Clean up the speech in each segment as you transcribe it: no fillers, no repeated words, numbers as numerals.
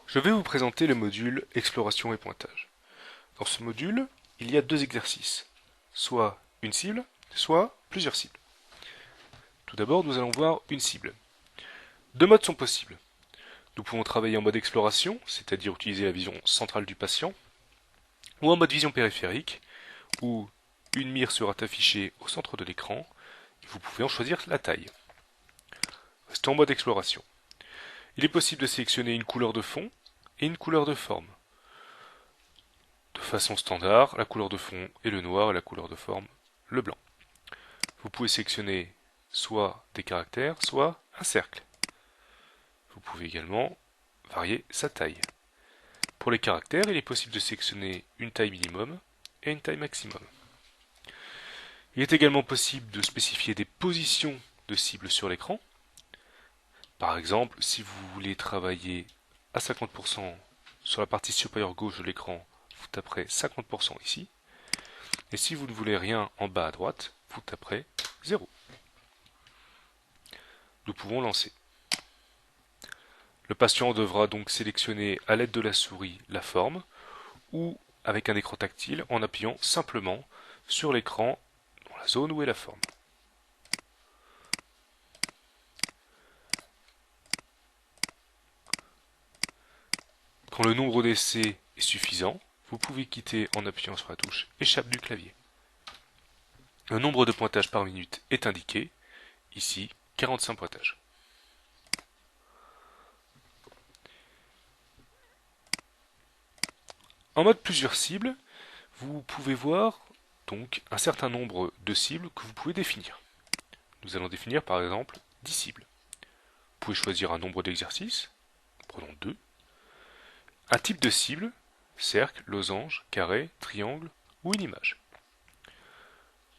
Je vais vous présenter le module Exploration et pointage. Dans ce module, il y a deux exercices, soit une cible, soit plusieurs cibles. Tout d'abord, nous allons voir une cible. Deux modes sont possibles. Nous pouvons travailler en mode exploration, c'est-à-dire utiliser la vision centrale du patient, ou en mode vision périphérique, où une mire sera affichée au centre de l'écran, et vous pouvez en choisir la taille. Restons en mode exploration. Il est possible de sélectionner une couleur de fond et une couleur de forme. De façon standard, la couleur de fond est le noir et la couleur de forme le blanc. Vous pouvez sélectionner soit des caractères, soit un cercle. Vous pouvez également varier sa taille. Pour les caractères, il est possible de sélectionner une taille minimum et une taille maximum. Il est également possible de spécifier des positions de cible sur l'écran. Par exemple, si vous voulez travailler à 50% sur la partie supérieure gauche de l'écran, vous taperez 50% ici. Et si vous ne voulez rien en bas à droite, vous taperez 0. Nous pouvons lancer. Le patient devra donc sélectionner à l'aide de la souris la forme ou avec un écran tactile en appuyant simplement sur l'écran dans la zone où est la forme. Quand le nombre d'essais est suffisant, vous pouvez quitter en appuyant sur la touche Échappe du clavier. Le nombre de pointages par minute est indiqué, ici 45 pointages. En mode plusieurs cibles, vous pouvez voir donc un certain nombre de cibles que vous pouvez définir. Nous allons définir par exemple 10 cibles. Vous pouvez choisir un nombre d'exercices, prenons 2, un type de cible, cercle, losange, carré, triangle ou une image.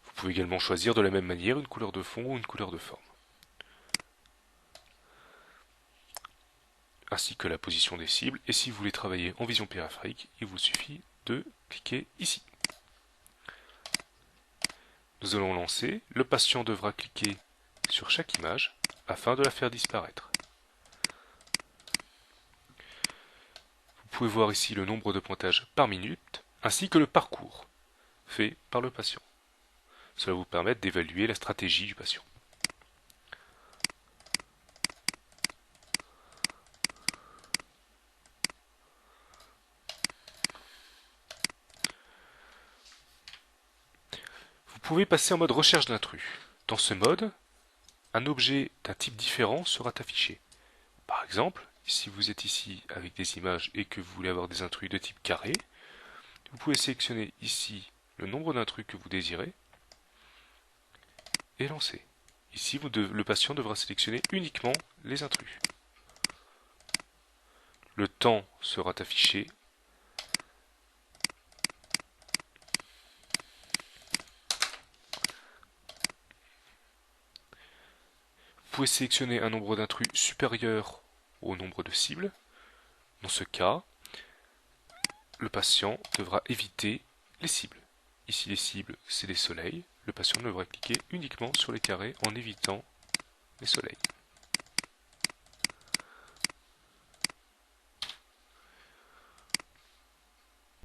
Vous pouvez également choisir de la même manière une couleur de fond ou une couleur de forme, ainsi que la position des cibles, et si vous voulez travailler en vision périphérique, il vous suffit de cliquer ici. Nous allons lancer, le patient devra cliquer sur chaque image afin de la faire disparaître. Vous pouvez voir ici le nombre de pointages par minute, ainsi que le parcours fait par le patient. Cela vous permet d'évaluer la stratégie du patient. Vous pouvez passer en mode recherche d'intrus. Dans ce mode, un objet d'un type différent sera affiché. Par exemple, si vous êtes ici avec des images et que vous voulez avoir des intrus de type carré, vous pouvez sélectionner ici le nombre d'intrus que vous désirez et lancer. Ici, le patient devra sélectionner uniquement les intrus. Le temps sera affiché. Vous pouvez sélectionner un nombre d'intrus supérieur au nombre de cibles. Dans ce cas, le patient devra éviter les cibles. Ici, les cibles, c'est les soleils. Le patient devra cliquer uniquement sur les carrés en évitant les soleils.